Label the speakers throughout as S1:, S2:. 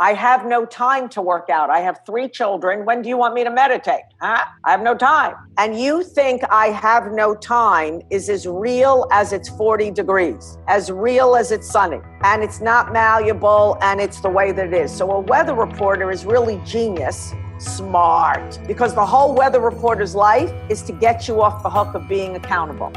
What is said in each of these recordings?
S1: I have no time to work out. I have 3 children. When do you want me to meditate? Huh? I have no time. And you think I have no time is as real as it's 40 degrees, as real as it's sunny. And it's not malleable, and it's the way that it is. So a weather reporter is really genius, smart, because the whole weather reporter's life is to get you off the hook of being accountable.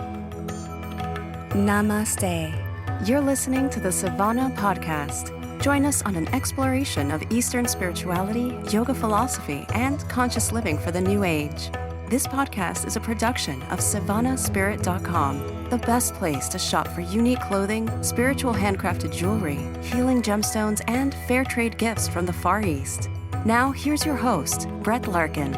S2: Namaste. You're listening to the Savannah Podcast. Join us on an exploration of Eastern spirituality, yoga philosophy, and conscious living for the new age. This podcast is a production of SavannahSpirit.com, the best place to shop for unique clothing, spiritual handcrafted jewelry, healing gemstones, and fair trade gifts from the Far East. Now, here's your host, Brett Larkin.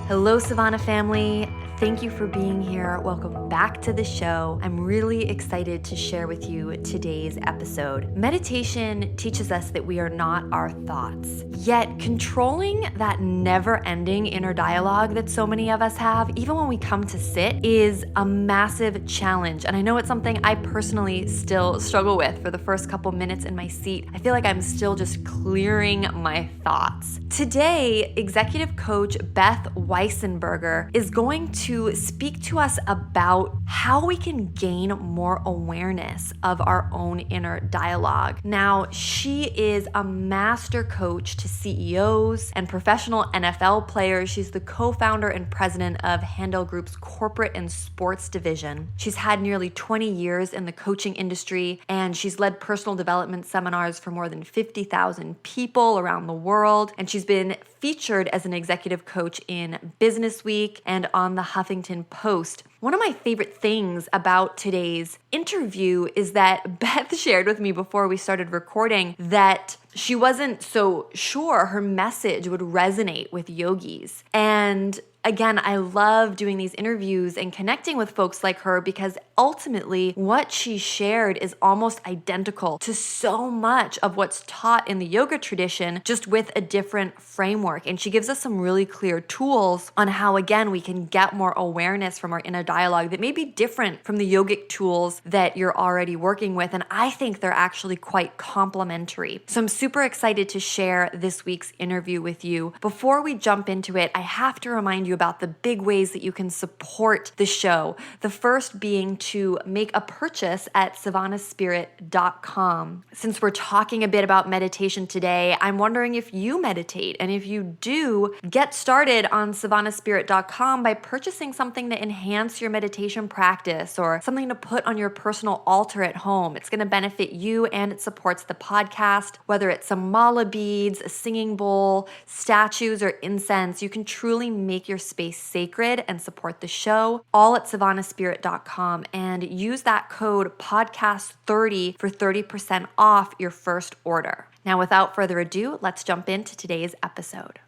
S3: Hello, Savannah family. Thank you for being here. Welcome back to the show. I'm really excited to share with you today's episode. Meditation teaches us that we are not our thoughts. Yet controlling that never-ending inner dialogue that so many of us have, even when we come to sit, is a massive challenge. And I know it's something I personally still struggle with for the first couple minutes in my seat. I feel like I'm still just clearing my thoughts. Today, executive coach Beth Weissenberger is going to speak to us about how we can gain more awareness of our own inner dialogue. Now, she is a master coach to CEOs and professional NFL players. She's the co-founder and president of Handel Group's corporate and sports division. She's had nearly 20 years in the coaching industry, and she's led personal development seminars for more than 50,000 people around the world. And she's been featured as an executive coach in Business Week and on the Huffington Post. One of my favorite things about today's interview is that Beth shared with me before we started recording that she wasn't so sure her message would resonate with yogis. And again, I love doing these interviews and connecting with folks like her because ultimately what she shared is almost identical to so much of what's taught in the yoga tradition, just with a different framework. And she gives us some really clear tools on how, again, we can get more awareness from our inner dialogue that may be different from the yogic tools that you're already working with. And I think they're actually quite complementary. So I'm super excited to share this week's interview with you. Before we jump into it, I have to remind you about the big ways that you can support the show. The first being to make a purchase at SavannahSpirit.com. Since we're talking a bit about meditation today, I'm wondering if you meditate. And if you do, get started on SavannahSpirit.com by purchasing something to enhance your meditation practice or something to put on your personal altar at home. It's going to benefit you and it supports the podcast. Whether it's some mala beads, a singing bowl, statues, or incense, you can truly make your space sacred and support the show, all at SavannahSpirit.com, and use that code podcast30 for 30% off your first order. Now, without further ado, let's jump into today's episode.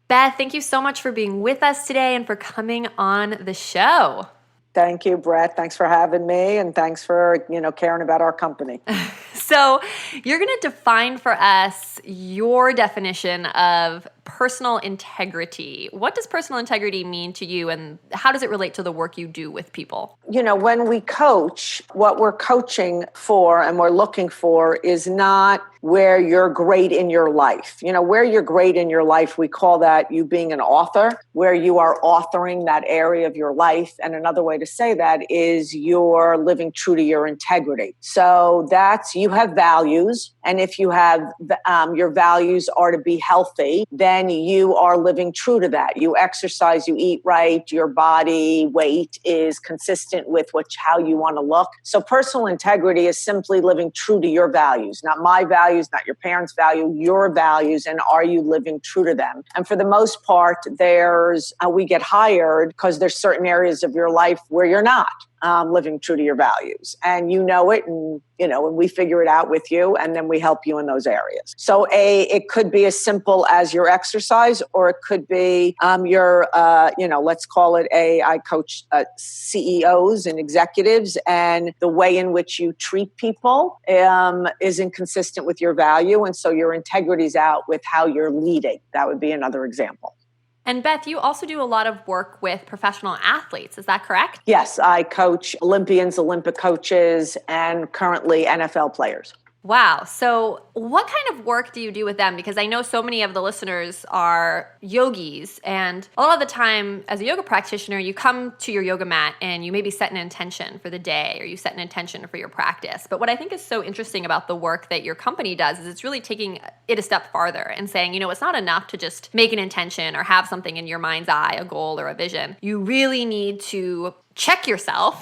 S3: Beth, thank you so much for being with us today and for coming on the show.
S1: Thank you, Brett. Thanks for having me, and thanks for, caring about our company.
S3: So you're going to define for us your definition of personal integrity. What does personal integrity mean to you, and how does it relate to the work you do with people?
S1: When we coach, what we're coaching for and we're looking for is not where you're great in your life. Where you're great in your life, we call that you being an author, where you are authoring that area of your life. And another way to say that is you're living true to your integrity. So that's, you have values. And if you have, your values are to be healthy, then you are living true to that. You exercise, you eat right, your body weight is consistent with how you want to look. So personal integrity is simply living true to your values, not my values, not your parents' value, your values, and are you living true to them? And for the most part, we get hired because there's certain areas of your life where you're not living true to your values. And you know it, and we figure it out with you, and then we help you in those areas. So it could be as simple as your exercise, or it could be let's call it I coach CEOs and executives, and the way in which you treat people is inconsistent with your value. And so your integrity's out with how you're leading. That would be another example.
S3: And Beth, you also do a lot of work with professional athletes. Is that correct?
S1: Yes, I coach Olympians, Olympic coaches, and currently NFL players.
S3: Wow. So what kind of work do you do with them? Because I know so many of the listeners are yogis, and a lot of the time as a yoga practitioner, you come to your yoga mat and you maybe set an intention for the day or you set an intention for your practice. But what I think is so interesting about the work that your company does is it's really taking it a step farther and saying, it's not enough to just make an intention or have something in your mind's eye, a goal or a vision. You really need to check yourself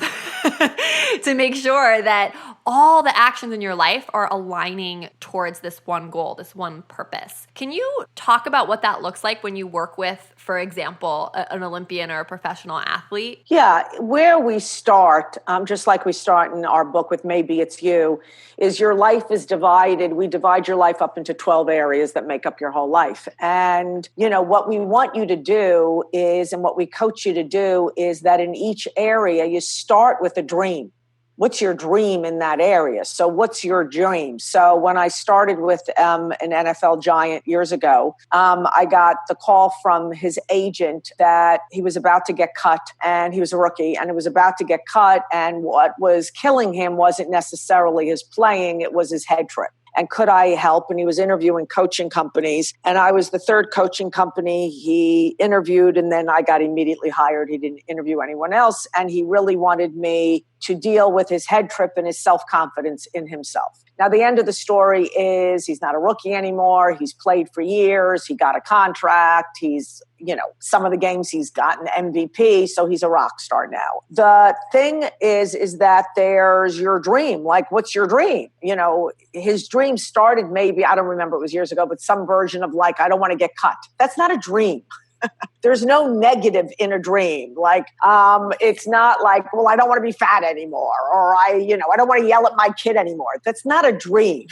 S3: to make sure that all the actions in your life are aligning towards this one goal, this one purpose. Can you talk about what that looks like when you work with, for example, an Olympian or a professional athlete?
S1: Yeah, where we start, just like we start in our book with Maybe It's You, is your life is divided. We divide your life up into 12 areas that make up your whole life. And, what we want you to do is, and what we coach you to do is that in each area, you start with a dream. What's your dream in that area? So what's your dream? So when I started with an NFL giant years ago, I got the call from his agent that he was about to get cut, and he was a rookie and it was about to get cut. And what was killing him wasn't necessarily his playing, it was his head trip. And could I help? And he was interviewing coaching companies. And I was the third coaching company he interviewed. And then I got immediately hired. He didn't interview anyone else. And he really wanted me to deal with his head trip and his self-confidence in himself. Now, the end of the story is he's not a rookie anymore. He's played for years. He got a contract. He's, some of the games he's gotten MVP. So he's a rock star now. The thing is that there's your dream. Like, what's your dream? His dream started maybe, I don't remember, it was years ago, but some version of like, I don't want to get cut. That's not a dream. There's no negative in a dream. Like, it's not like, well, I don't want to be fat anymore, or I don't want to yell at my kid anymore. That's not a dream.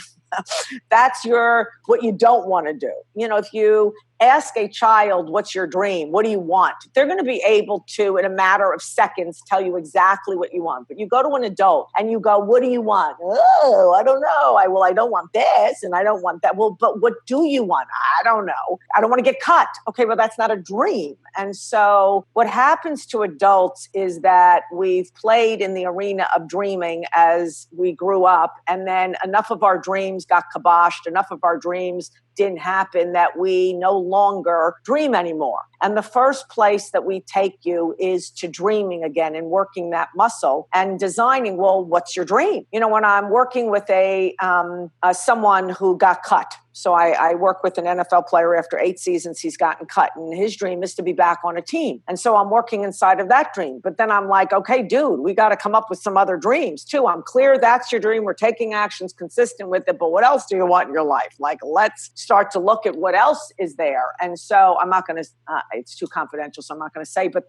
S1: That's what you don't want to do. If you ask a child, what's your dream? What do you want? They're going to be able to, in a matter of seconds, tell you exactly what you want. But you go to an adult and you go, what do you want? Oh, I don't know. I don't want this and I don't want that. Well, but what do you want? I don't know. I don't want to get cut. Okay, well, that's not a dream. And so what happens to adults is that we've played in the arena of dreaming as we grew up, and then enough of our dreams got kiboshed, enough of our dreams didn't happen that we no longer dream anymore. And the first place that we take you is to dreaming again and working that muscle and designing, well, what's your dream? When I'm working with someone who got cut, so I work with an NFL player after 8 seasons, he's gotten cut, and his dream is to be back on a team. And so I'm working inside of that dream. But then I'm like, okay, dude, we got to come up with some other dreams too. I'm clear that's your dream. We're taking actions consistent with it. But what else do you want in your life? Like, let's start to look at what else is there. And so I'm not going to, it's too confidential, so I'm not going to say, but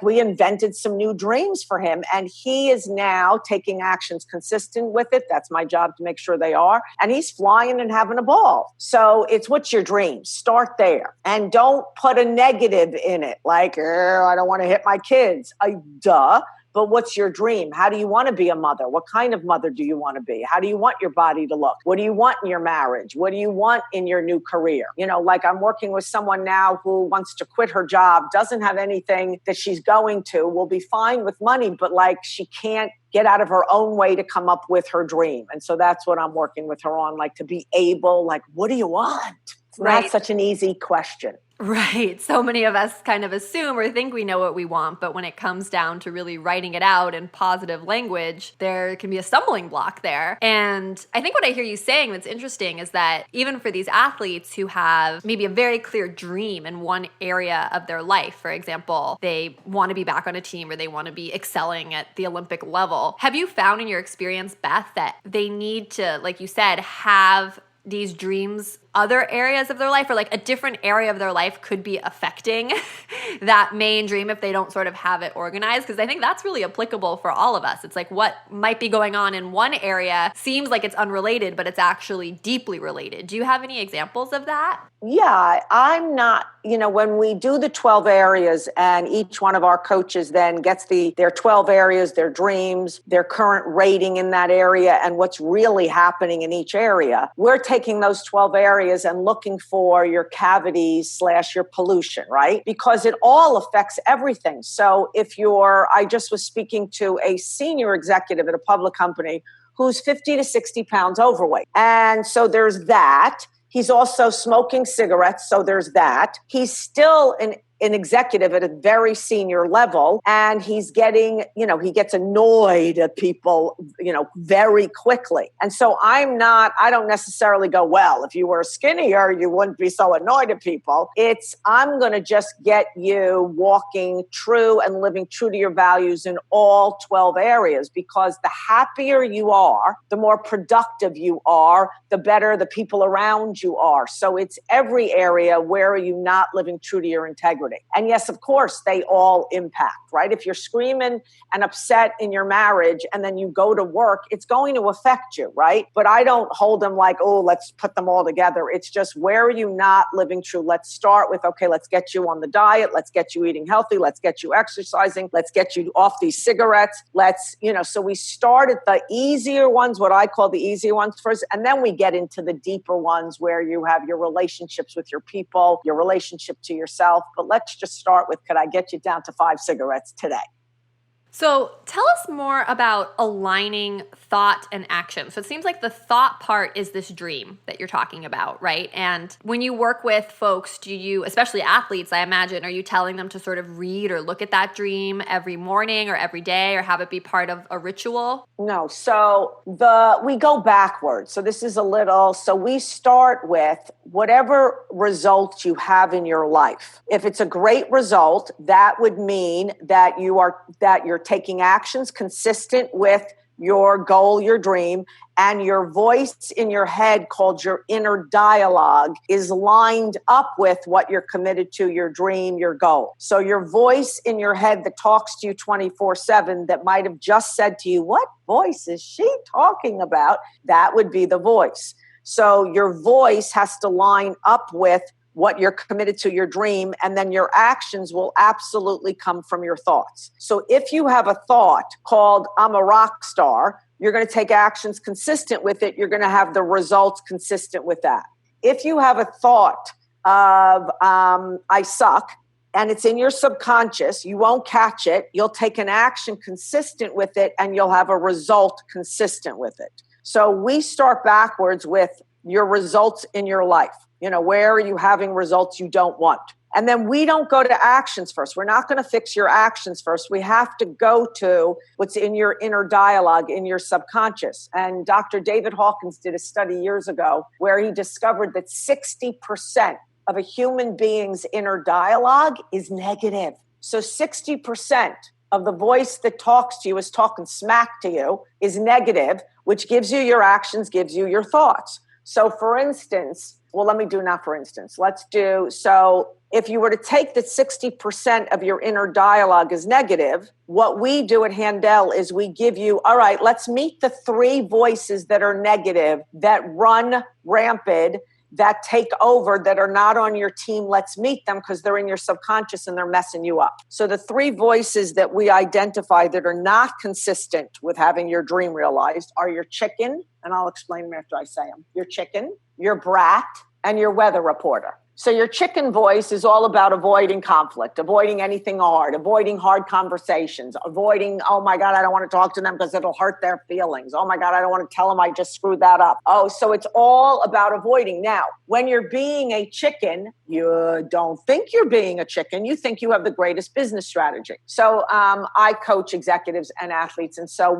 S1: we invented some new dreams for him. And he is now taking actions consistent with it. That's my job to make sure they are. And he's flying and having a ball. So it's what's your dream? Start there. And don't put a negative in it. Like, I don't want to hit my kids. Duh. But what's your dream? How do you want to be a mother? What kind of mother do you want to be? How do you want your body to look? What do you want in your marriage? What do you want in your new career? Like I'm working with someone now who wants to quit her job, doesn't have anything that she's going to, will be fine with money, but like she can't get out of her own way to come up with her dream. And so that's what I'm working with her on, like to be able, like, what do you want? It's not such an easy question.
S3: Right. So many of us kind of assume or think we know what we want, but when it comes down to really writing it out in positive language, there can be a stumbling block there. And I think what I hear you saying that's interesting is that even for these athletes who have maybe a very clear dream in one area of their life, for example, they want to be back on a team or they want to be excelling at the Olympic level. Have you found in your experience, Beth, that they need to, like you said, have these dreams other areas of their life, or like a different area of their life could be affecting that main dream if they don't sort of have it organized? Because I think that's really applicable for all of us. It's like what might be going on in one area seems like it's unrelated, but it's actually deeply related. Do you have any examples of that?
S1: Yeah, I'm not, when we do the 12 areas and each one of our coaches then gets their 12 areas, their dreams, their current rating in that area, and what's really happening in each area, we're taking those 12 areas and looking for your cavities / your pollution, right? Because it all affects everything. So I just was speaking to a senior executive at a public company who's 50 to 60 pounds overweight. And so there's that. He's also smoking cigarettes, so there's that. He's still an executive at a very senior level, and he's getting, he gets annoyed at people, very quickly. And so I don't necessarily go, well, if you were skinnier, you wouldn't be so annoyed at people. I'm going to just get you walking true and living true to your values in all 12 areas, because the happier you are, the more productive you are, the better the people around you are. So it's every area. Where are you not living true to your integrity? And yes, of course, they all impact, right? If you're screaming and upset in your marriage and then you go to work, it's going to affect you, right? But I don't hold them like, oh, let's put them all together. It's just, where are you not living true? Let's start with, okay, let's get you on the diet. Let's get you eating healthy. Let's get you exercising. Let's get you off these cigarettes. So we start at the easier ones, what I call the easier ones first, and then we get into the deeper ones where you have your relationships with your people, your relationship to yourself. But let's just start with, could I get you down to 5 cigarettes today?
S3: So tell us more about aligning thought and action. So it seems like the thought part is this dream that you're talking about, right? And when you work with folks, do you, especially athletes, I imagine, are you telling them to sort of read or look at that dream every morning or every day, or have it be part of a ritual?
S1: No. So we go backwards. So this is so we start with whatever results you have in your life. If it's a great result, that would mean that you're taking actions consistent with your goal, your dream, and your voice in your head, called your inner dialogue, is lined up with what you're committed to, your dream, your goal. So your voice in your head that talks to you 24/7, that might have just said to you, what voice is she talking about? That would be the voice. So your voice has to line up with what you're committed to, your dream, and then your actions will absolutely come from your thoughts. So if you have a thought called, I'm a rock star, you're going to take actions consistent with it. You're going to have the results consistent with that. If you have a thought of, I suck, and it's in your subconscious, you won't catch it. You'll take an action consistent with it, and you'll have a result consistent with it. So we start backwards with your results in your life. Where are you having results you don't want? And then we don't go to actions first. We're not going to fix your actions first. We have to go to what's in your inner dialogue, in your subconscious. And Dr. David Hawkins did a study years ago where he discovered that 60% of a human being's inner dialogue is negative. So 60% of the voice that talks to you, is talking smack to you, is negative, which gives you your actions, gives you your thoughts. So for instance, so if you were to take that 60% of your inner dialogue is negative, what we do at Handel is we give you, all right, let's meet the 3 voices that are negative, that run rampant, that take over, that are not on your team. Let's meet them because they're in your subconscious and they're messing you up. So the 3 voices that we identify that are not consistent with having your dream realized are your chicken, and I'll explain them after I say them. Your chicken, your brat, and your weather reporter. So your chicken voice is all about avoiding conflict, avoiding anything hard, avoiding hard conversations, avoiding, oh my God, I don't want to talk to them because it'll hurt their feelings. Oh my God, I don't want to tell them I just screwed that up. Oh, so it's all about avoiding. Now, when you're being a chicken, you don't think you're being a chicken. You think you have the greatest business strategy. So I coach executives and athletes. And so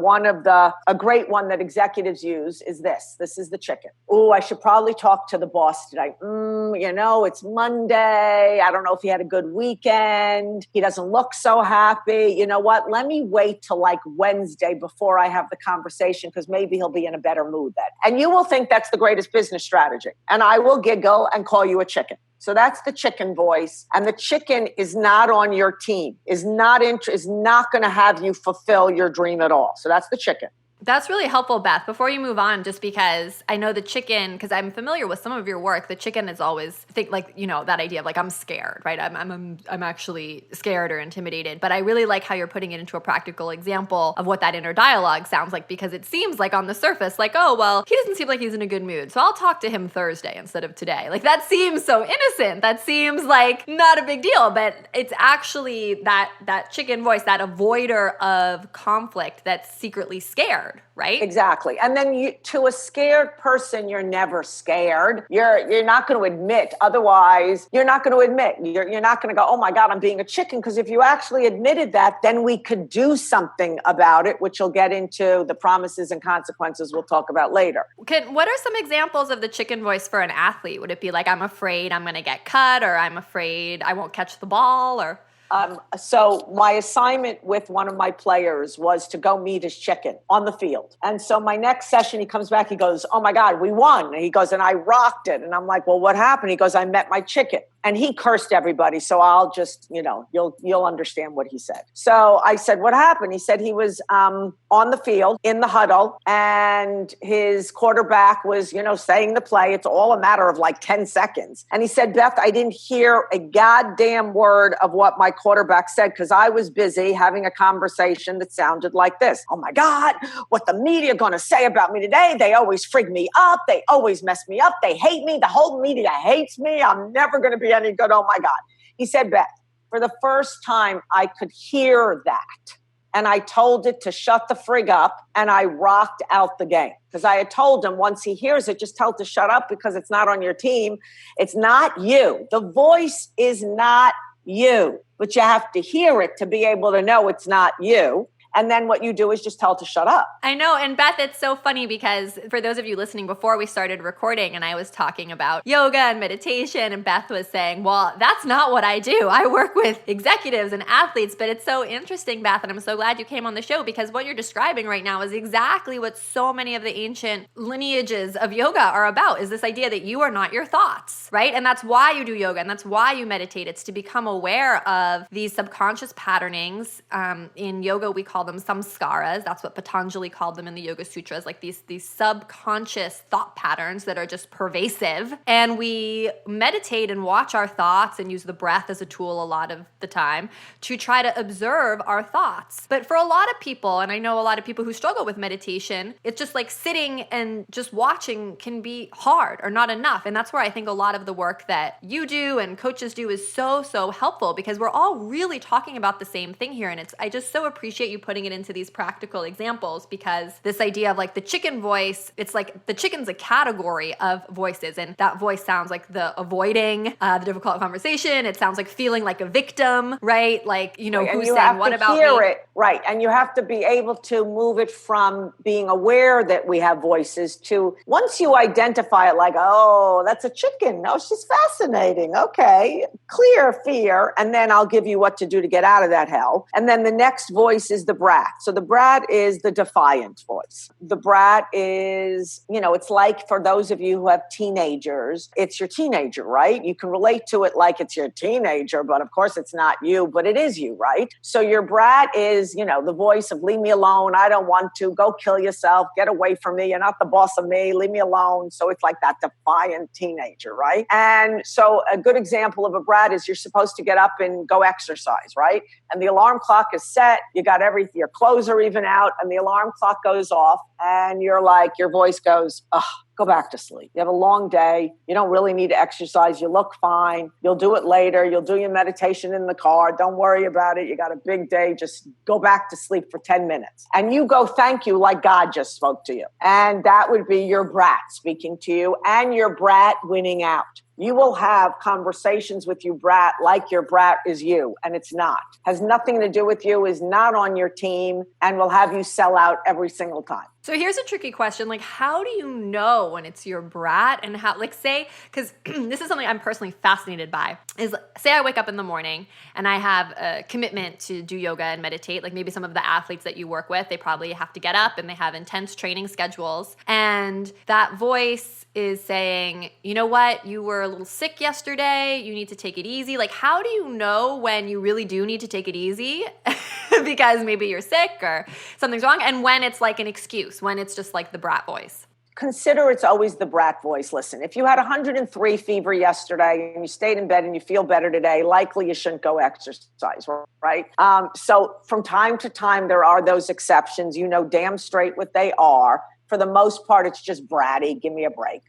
S1: a great one that executives use is this. This is the chicken. Oh, I should probably talk to the boss today. It's Monday. I don't know if he had a good weekend. He doesn't look so happy. You know what? Let me wait till like Wednesday before I have the conversation, because maybe he'll be in a better mood then. And you will think that's the greatest business strategy. And I will giggle and call you a chicken. So that's the chicken voice. And the chicken is not on your team, is not going to have you fulfill your dream at all. So that's the chicken.
S3: That's really helpful, Beth. Before you move on, just because I know the chicken, because I'm familiar with some of your work, the chicken is always that idea of like, I'm scared, right? I'm actually scared or intimidated. But I really like how you're putting it into a practical example of what that inner dialogue sounds like, because it seems like on the surface, like, oh, well, he doesn't seem like he's in a good mood, so I'll talk to him Thursday instead of today. Like, that seems so innocent. That seems like not a big deal, but it's actually that chicken voice, that avoider of conflict that's secretly scared. scared, right?
S1: Exactly. And then to a scared person, you're never scared. You're not going to admit. Otherwise, you're not going to admit. You're not going to go, oh my God, I'm being a chicken. Because if you actually admitted that, then we could do something about it, which you'll get into the promises and consequences we'll talk about later.
S3: What are some examples of the chicken voice for an athlete? Would it be like, I'm afraid I'm going to get cut, or I'm afraid I won't catch the ball, or...
S1: So my assignment with one of my players was to go meet his chicken on the field. And so my next session, he comes back, he goes, oh my God, we won. And he goes, and I rocked it. And I'm like, well, what happened? He goes, I met my chicken. And he cursed everybody. So I'll just, you'll understand what he said. So I said, what happened? He said he was on the field in the huddle, and his quarterback was, saying the play. It's all a matter of like 10 seconds. And he said, Beth, I didn't hear a goddamn word of what my quarterback said because I was busy having a conversation that sounded like this. Oh my God, what the media going to say about me today? They always frig me up. They always mess me up. They hate me. The whole media hates me. I'm never going to be any good. Oh my God. He said, Beth, for the first time I could hear that. And I told it to shut the frig up, and I rocked out the game. Because I had told him once he hears it, just tell it to shut up because it's not on your team. It's not you. The voice is not you, but you have to hear it to be able to know it's not you. And then what you do is just tell it to shut up.
S3: I know. And Beth, it's so funny because for those of you listening, before we started recording and I was talking about yoga and meditation, and Beth was saying, well, that's not what I do. I work with executives and athletes. But it's so interesting, Beth, and I'm so glad you came on the show because what you're describing right now is exactly what so many of the ancient lineages of yoga are about, is this idea that you are not your thoughts, right? And that's why you do yoga and that's why you meditate. It's to become aware of these subconscious patternings. In yoga, we call them samskaras. That's what Patanjali called them in the Yoga Sutras, like these subconscious thought patterns that are just pervasive. And we meditate and watch our thoughts and use the breath as a tool a lot of the time to try to observe our thoughts. But for a lot of people, and I know a lot of people who struggle with meditation, it's just like sitting and just watching can be hard or not enough. And that's where I think a lot of the work that you do and coaches do is so, so helpful because we're all really talking about the same thing here. And I just so appreciate you putting it into these practical examples because this idea of like the chicken voice, it's like the chicken's a category of voices. And that voice sounds like the avoiding the difficult conversation. It sounds like feeling like a victim, right? Like,
S1: right.
S3: Who's saying what about me?
S1: It, right. And you have to be able to move it from being aware that we have voices to once you identify it like, oh, that's a chicken. Oh, she's fascinating. Okay. Clear fear. And then I'll give you what to do to get out of that hell. And then the next voice is the brat. So the brat is the defiant voice. The brat is, it's like for those of you who have teenagers, it's your teenager, right? You can relate to it like it's your teenager, but of course it's not you, but it is you, right? So your brat is, the voice of leave me alone. I don't want to. Go kill yourself. Get away from me. You're not the boss of me. Leave me alone. So it's like that defiant teenager, right? And so a good example of a brat is you're supposed to get up and go exercise, right? And the alarm clock is set. You got everything, your clothes are even out, and the alarm clock goes off, and you're like, your voice goes, go back to sleep. You have a long day. You don't really need to exercise. You look fine. You'll do it later. You'll do your meditation in the car. Don't worry about it. You got a big day. Just go back to sleep for 10 minutes. And you go, thank you, like God just spoke to you. And that would be your brat speaking to you and your brat winning out. You will have conversations with your brat like your brat is you, and it's not. Has nothing to do with you, is not on your team, and will have you sell out every single time.
S3: So here's a tricky question. Like, how do you know when it's your brat and how, like say, because this is something I'm personally fascinated by, is say I wake up in the morning and I have a commitment to do yoga and meditate. Like maybe some of the athletes that you work with, they probably have to get up and they have intense training schedules. And that voice is saying, you know what, you were a little sick yesterday, you need to take it easy. Like, how do you know when you really do need to take it easy because maybe you're sick or something's wrong, and when it's like an excuse, when it's just like the brat voice?
S1: Consider it's always the brat voice. Listen, if you had 103 fever yesterday and you stayed in bed and you feel better today, likely you shouldn't go exercise, right? So from time to time, there are those exceptions. You know damn straight what they are. For the most part, it's just bratty. Give me a break.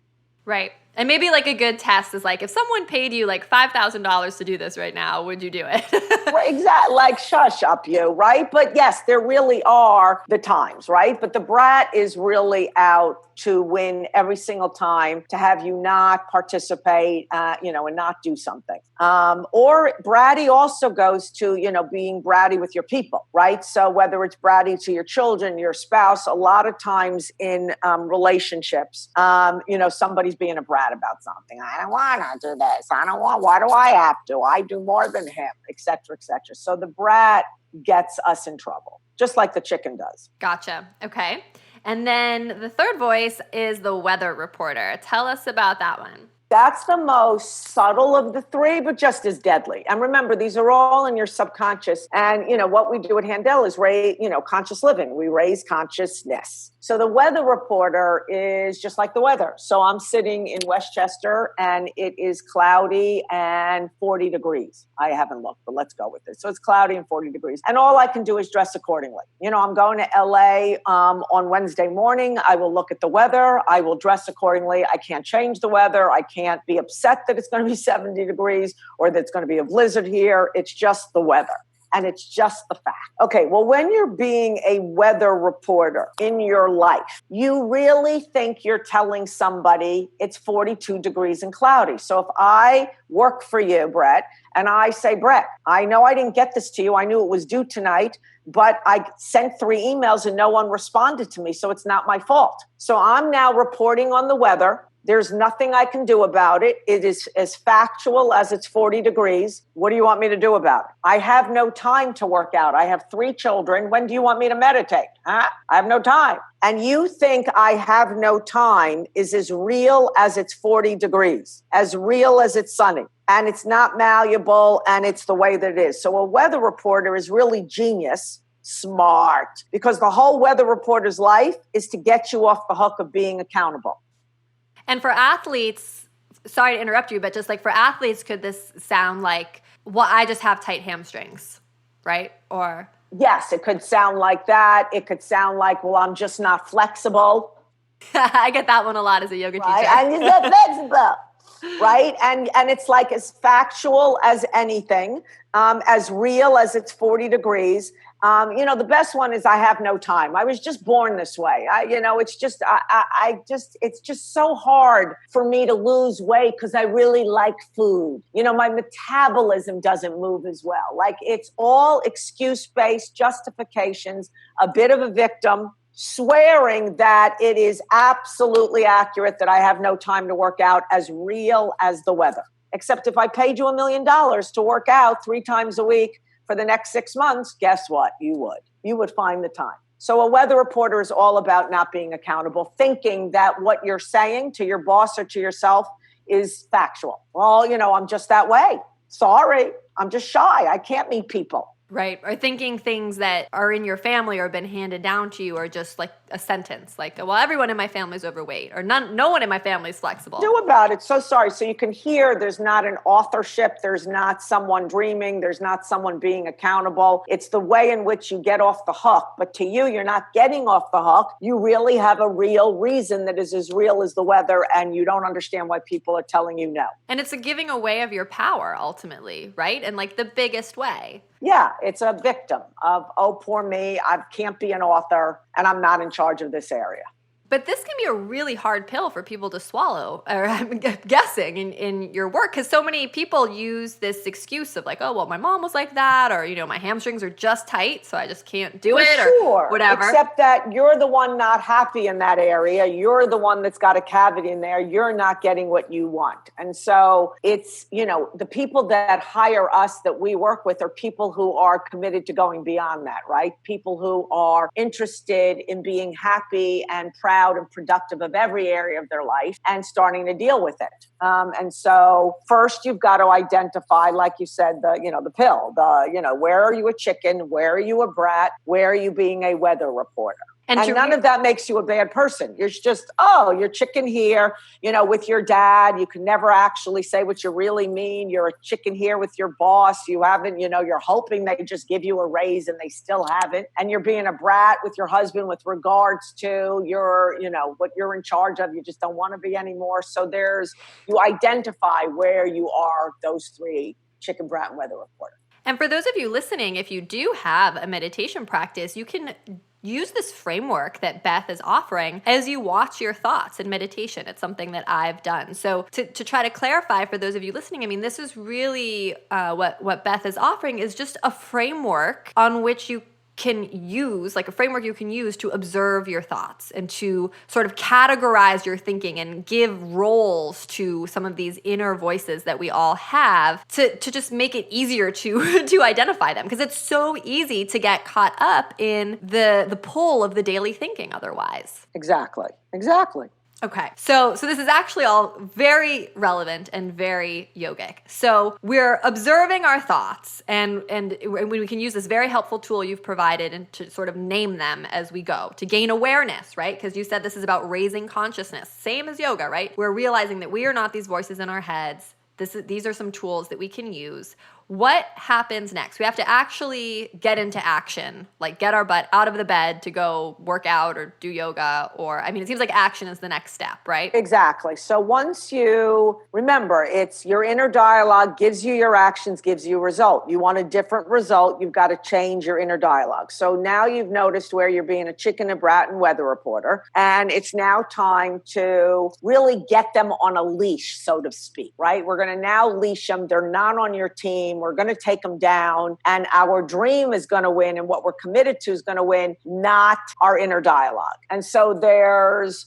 S3: Right. And maybe like a good test is like, if someone paid you like $5,000 to do this right now, would you do it?
S1: Right, exactly. Like, shush up you, right? But yes, there really are the times, right? But the brat is really out to win every single time, to have you not participate, and not do something. Or bratty also goes to, being bratty with your people, right? So whether it's bratty to your children, your spouse, a lot of times in relationships, somebody's being a brat about something. I don't want to do this. Why do I have to? I do more than him, et cetera, et cetera. So the brat gets us in trouble, just like the chicken does.
S3: Gotcha. Okay. And then the third voice is the weather reporter. Tell us about that one.
S1: That's the most subtle of the three, but just as deadly. And remember, these are all in your subconscious. And, what we do at Handel is raise, conscious living. We raise consciousness. So the weather reporter is just like the weather. So I'm sitting in Westchester and it is cloudy and 40 degrees. I haven't looked, but let's go with it. So it's cloudy and 40 degrees. And all I can do is dress accordingly. I'm going to LA on Wednesday morning. I will look at the weather. I will dress accordingly. I can't change the weather. I can't be upset that it's going to be 70 degrees or that it's going to be a blizzard here. It's just the weather. And it's just the fact. Okay, well, when you're being a weather reporter in your life, you really think you're telling somebody it's 42 degrees and cloudy. So if I work for you, Brett, and I say, Brett, I know I didn't get this to you. I knew it was due tonight, but I sent 3 emails and no one responded to me. So it's not my fault. So I'm now reporting on the weather. There's nothing I can do about it. It is as factual as it's 40 degrees. What do you want me to do about it? I have no time to work out. I have 3 children. When do you want me to meditate? Huh? I have no time. And you think I have no time is as real as it's 40 degrees, as real as it's sunny. And it's not malleable, and it's the way that it is. So a weather reporter is really genius, smart, because the whole weather reporter's life is to get you off the hook of being accountable.
S3: And for athletes, sorry to interrupt you, but just like for athletes, could this sound like, well, I just have tight hamstrings, right? Or
S1: yes, it could sound like that. It could sound like, well, I'm just not flexible.
S3: I get that one a lot as a yoga teacher.
S1: And you're not flexible, right? And it's like as factual as anything, as real as it's 40 degrees. The best one is I have no time. I was just born this way. It's just so hard for me to lose weight because I really like food. My metabolism doesn't move as well. Like it's all excuse-based justifications, a bit of a victim, swearing that it is absolutely accurate that I have no time to work out, as real as the weather. Except if I paid you $1 million to work out 3 times a week for the next 6 months, guess what? You would find the time. So a weather reporter is all about not being accountable, thinking that what you're saying to your boss or to yourself is factual. Well, I'm just that way. Sorry, I'm just shy. I can't meet people.
S3: Right. Or thinking things that are in your family or been handed down to you are just like a sentence. Like, well, everyone in my family is overweight, or no one in my family is flexible.
S1: Do about it. So sorry. So you can hear there's not an authorship. There's not someone dreaming. There's not someone being accountable. It's the way in which you get off the hook. But to you, you're not getting off the hook. You really have a real reason that is as real as the weather, and you don't understand why people are telling you no.
S3: And it's a giving away of your power ultimately, right? And like the biggest way.
S1: Yeah, it's a victim of, oh, poor me, I can't be an author, and I'm not in charge of this area.
S3: But this can be a really hard pill for people to swallow, or I'm guessing in your work, because so many people use this excuse of like, oh, well, my mom was like that, or, my hamstrings are just tight, so I just can't do it, or whatever.
S1: Except that you're the one not happy in that area. You're the one that's got a cavity in there. You're not getting what you want. And so it's, the people that hire us that we work with are people who are committed to going beyond that, right? People who are interested in being happy and proud and productive of every area of their life and starting to deal with it. And so first you've got to identify, like you said, the pill, where are you a chicken? Where are you a brat? Where are you being a weather reporter? And none of that makes you a bad person. You're just, you're chicken here, with your dad. You can never actually say what you really mean. You're a chicken here with your boss. You haven't, you're hoping they just give you a raise and they still haven't. And you're being a brat with your husband with regards to your, what you're in charge of. You just don't want to be anymore. So you identify where you are, those three: chicken, brat, and weather reporter.
S3: And for those of you listening, if you do have a meditation practice, you can use this framework that Beth is offering as you watch your thoughts in meditation. It's something that I've done. So to try to clarify for those of you listening, I mean, this is really what Beth is offering is just a framework on which you can use, like a framework you can use to observe your thoughts and to sort of categorize your thinking and give roles to some of these inner voices that we all have to just make it easier to identify them, because it's so easy to get caught up in the pull of the daily thinking otherwise.
S1: Exactly.
S3: Okay, so this is actually all very relevant and very yogic. So we're observing our thoughts, and we can use this very helpful tool you've provided and to sort of name them as we go, to gain awareness, right? Because you said this is about raising consciousness, same as yoga, right? We're realizing that we are not these voices in our heads. These are some tools that we can use. What happens next? We have to actually get into action, like get our butt out of the bed to go work out or do yoga, it seems like action is the next step, right?
S1: Exactly. So once you remember, it's your inner dialogue gives you your actions, gives you a result. You want a different result, you've got to change your inner dialogue. So now you've noticed where you're being a chicken, a brat, and weather reporter, and it's now time to really get them on a leash, so to speak, right? We're going to now leash them. They're not on your team. We're going to take them down, and our dream is going to win, and what we're committed to is going to win, not our inner dialogue. And so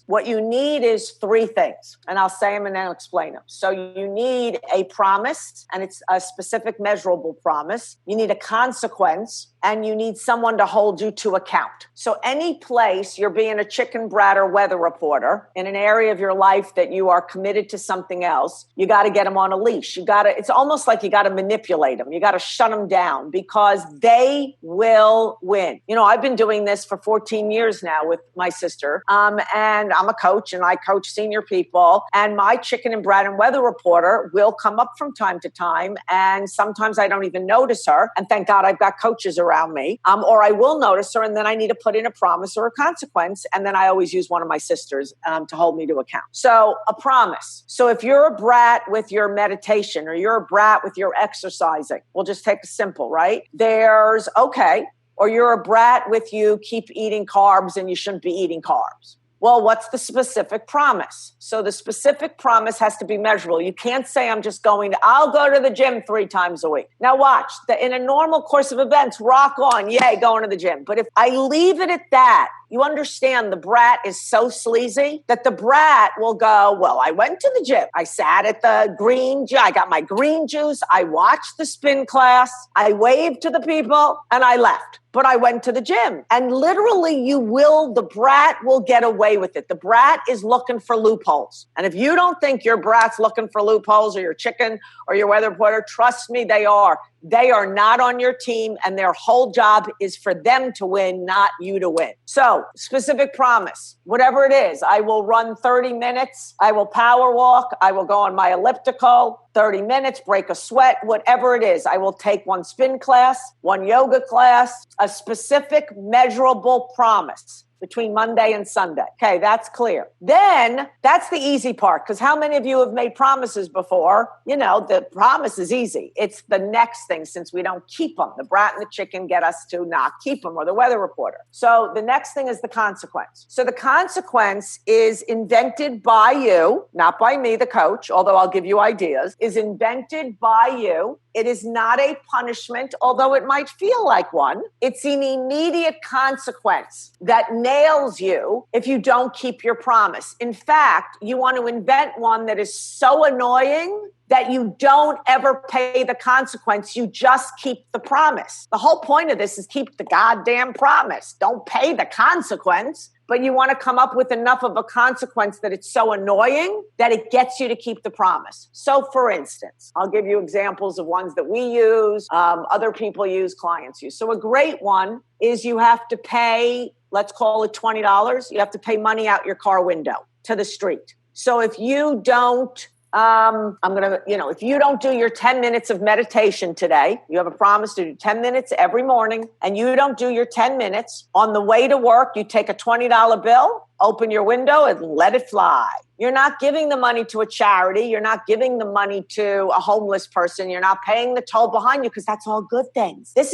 S1: what you need is three things, and I'll say them and then I'll explain them. So you need a promise, and it's a specific measurable promise. You need a consequence, and you need someone to hold you to account. So any place you're being a chicken, brat, or weather reporter in an area of your life that you are committed to something else, you got to get them on a leash. It's almost like you got to manipulate them. You got to shut them down, because they will win. I've been doing this for 14 years now with my sister, and I'm a coach, and I coach senior people, and my chicken and brat and weather reporter will come up from time to time, and sometimes I don't even notice her, and thank God I've got coaches around me, or I will notice her, and then I need to put in a promise or a consequence, and then I always use one of my sisters to hold me to account. So a promise. So if you're a brat with your meditation, or you're a brat with your exercising, we'll just take a simple, right? Or you're a brat with you keep eating carbs and you shouldn't be eating carbs. Well, what's the specific promise? So the specific promise has to be measurable. You can't say, I'll go to the gym 3 times a week. Now watch, in a normal course of events, rock on, yay, going to the gym. But if I leave it at that, you understand the brat is so sleazy that the brat will go, well, I went to the gym. I sat at the I got my green juice. I watched the spin class. I waved to the people and I left. But I went to the gym. And literally the brat will get away with it. The brat is looking for loopholes. And if you don't think your brat's looking for loopholes, or your chicken or your weather reporter, trust me, they are. They are not on your team, and their whole job is for them to win, not you to win. So, specific promise, whatever it is, I will run 30 minutes. I will power walk. I will go on my elliptical, 30 minutes, break a sweat, whatever it is. I will take 1 spin class, 1 yoga class, a specific measurable promise between Monday and Sunday. Okay, that's clear. Then that's the easy part, because how many of you have made promises before? The promise is easy. It's the next thing, since we don't keep them. The brat and the chicken get us to not keep them, or the weather reporter. So the next thing is the consequence. So the consequence is invented by you, not by me, the coach, although I'll give you ideas, is invented by you. It is not a punishment, although it might feel like one. It's an immediate consequence that nails you if you don't keep your promise. In fact, you want to invent one that is so annoying that you don't ever pay the consequence. You just keep the promise. The whole point of this is keep the goddamn promise. Don't pay the consequence. But you want to come up with enough of a consequence that it's so annoying that it gets you to keep the promise. So for instance, I'll give you examples of ones that we use, other people use, clients use. So a great one is you have to pay let's call it $20, you have to pay money out your car window to the street. So if you don't, if you don't do your 10 minutes of meditation today, you have a promise to do 10 minutes every morning, and you don't do your 10 minutes on the way to work, you take a $20 bill, open your window and let it fly. You're not giving the money to a charity. You're not giving the money to a homeless person. You're not paying the toll behind you, because that's all good things. This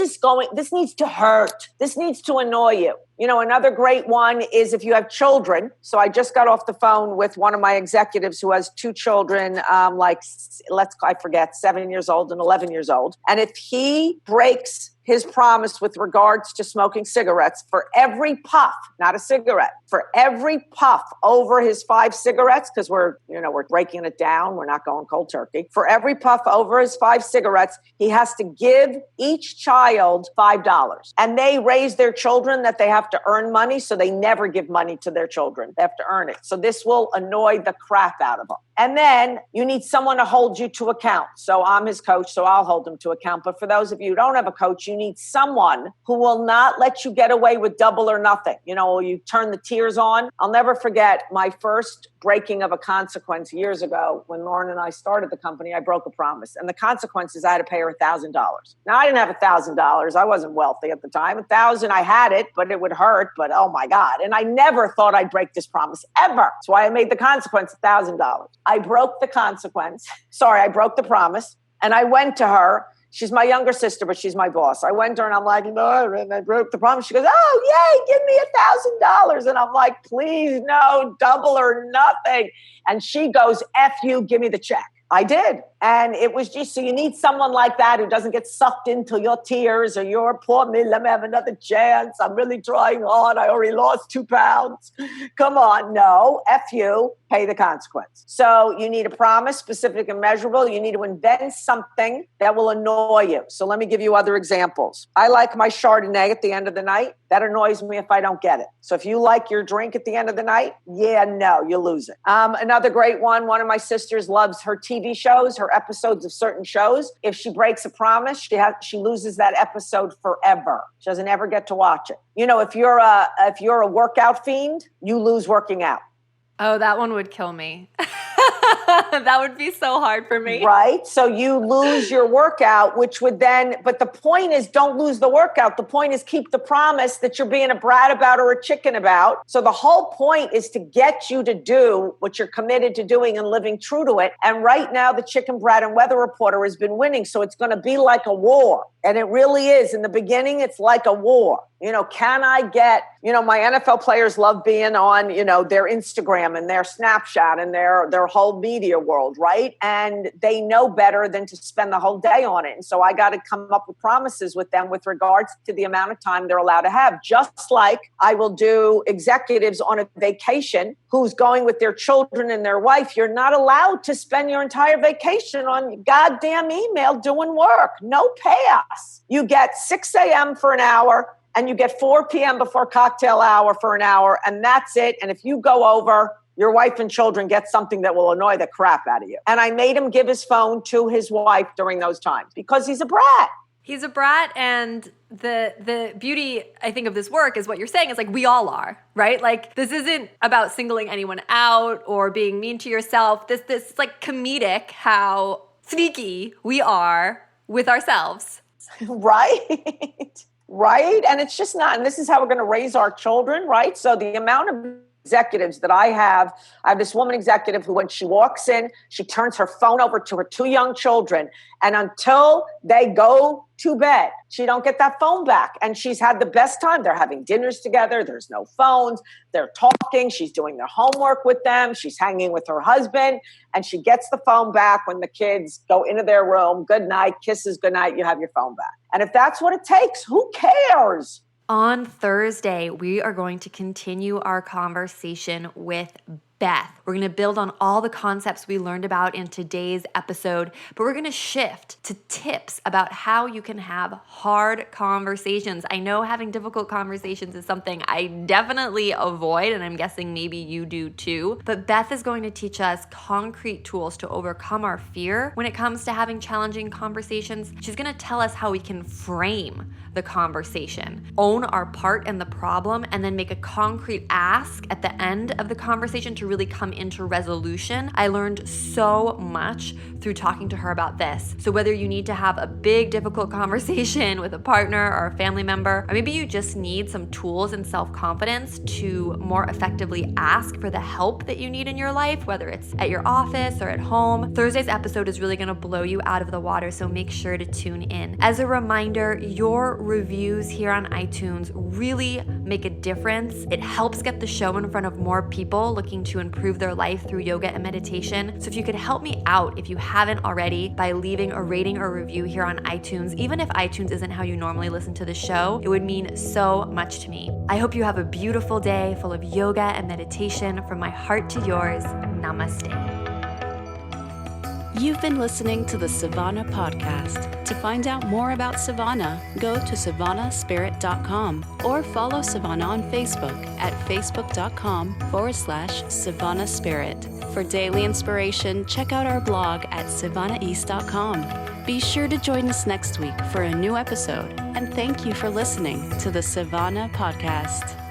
S1: needs to hurt. This needs to annoy you. Another great one is if you have children. So I just got off the phone with one of my executives who has two children, 7 years old and 11 years old. And if he breaks his promise with regards to smoking cigarettes, for every puff, not a cigarette, for every puff over his 5 cigarettes, because we're breaking it down, we're not going cold turkey. For every puff over his 5 cigarettes, he has to give each child $5. And they raise their children that they have to earn money, so they never give money to their children. They have to earn it. So this will annoy the crap out of them. And then you need someone to hold you to account. So I'm his coach, so I'll hold him to account. But for those of you who don't have a coach, you need someone who will not let you get away with double or nothing. You turn the tears on. I'll never forget my first breaking of a consequence years ago when Lauren and I started the company. I broke a promise, and the consequence is I had to pay her $1,000. Now, I didn't have $1,000. I wasn't wealthy at the time. $1,000, I had it, but it would hurt. But oh my God. And I never thought I'd break this promise ever. That's why I made the consequence $1,000. I broke the consequence. I broke the promise. And I went to her. She's my younger sister, but she's my boss. I went to her and I'm like, no, and I broke the promise. She goes, oh, yay, give me $1,000. And I'm like, please, no, double or nothing. And she goes, F you, give me the check. I did. And it was just, so you need someone like that who doesn't get sucked into your tears or your poor me, let me have another chance. I'm really trying hard. I already lost 2 pounds. Come on. No, F you, pay the consequence. So you need a promise, specific and measurable. You need to invent something that will annoy you. So let me give you other examples. I like my Chardonnay at the end of the night. That annoys me if I don't get it. So if you like your drink at the end of the night, you lose it. Another great one of my sisters loves her TV shows, her episodes of certain shows. If she breaks a promise, she loses that episode forever. She doesn't ever get to watch it. If you're a workout fiend, you lose working out.
S3: Oh, that one would kill me. That would be so hard for me.
S1: Right? So you lose your workout, which would then, but the point is don't lose the workout. The point is keep the promise that you're being a brat about or a chicken about. So the whole point is to get you to do what you're committed to doing and living true to it. And right now the chicken brat and weather reporter has been winning. So it's going to be like a war. And it really is. In the beginning, it's like a war. Can I get, my NFL players love being on, their Instagram and their Snapchat and their whole media world, right? And they know better than to spend the whole day on it. And so I got to come up with promises with them with regards to the amount of time they're allowed to have. Just like I will do executives on a vacation who's going with their children and their wife. You're not allowed to spend your entire vacation on goddamn email doing work. No pass. You get 6 a.m. for an hour, and you get 4 p.m. before cocktail hour for an hour, and that's it. And if you go over, your wife and children get something that will annoy the crap out of you. And I made him give his phone to his wife during those times because he's a brat.
S3: He's a brat, and the beauty, I think, of this work is what you're saying is like we all are, right? Like this isn't about singling anyone out or being mean to yourself. This is like comedic how sneaky we are with ourselves.
S1: Right? Right? And it's just not, and this is how we're going to raise our children, right? So the amount of executives that I have this woman executive who, when she walks in, she turns her phone over to her 2 young children. And until they go to bed, she don't get that phone back. And she's had the best time. They're having dinners together. There's no phones. They're talking. She's doing their homework with them. She's hanging with her husband. And she gets the phone back when the kids go into their room. Good night, kisses, good night. You have your phone back. And if that's what it takes, who cares?
S3: On Thursday, we are going to continue our conversation with Beth. We're going to build on all the concepts we learned about in today's episode, but we're going to shift to tips about how you can have hard conversations. I know having difficult conversations is something I definitely avoid, and I'm guessing maybe you do too. But Beth is going to teach us concrete tools to overcome our fear when it comes to having challenging conversations. She's going to tell us how we can frame the conversation, own our part in the problem, and then make a concrete ask at the end of the conversation to really come into resolution. I learned so much through talking to her about this. So whether you need to have a big, difficult conversation with a partner or a family member, or maybe you just need some tools and self-confidence to more effectively ask for the help that you need in your life, whether it's at your office or at home, Thursday's episode is really going to blow you out of the water, so make sure to tune in. As a reminder, your reviews here on iTunes really make a difference. It helps get the show in front of more people looking to improve their life through yoga and meditation. So if you could help me out, if you haven't already, by leaving a rating or review here on iTunes, even if iTunes isn't how you normally listen to the show, it would mean so much to me. I hope you have a beautiful day full of yoga and meditation. From my heart to yours, namaste.
S2: You've been listening to the Savannah Podcast. To find out more about Savannah, go to savannahspirit.com or follow Savannah on Facebook at facebook.com/Savannah Spirit. For daily inspiration, check out our blog at savannaeast.com. Be sure to join us next week for a new episode, and thank you for listening to the Savannah Podcast.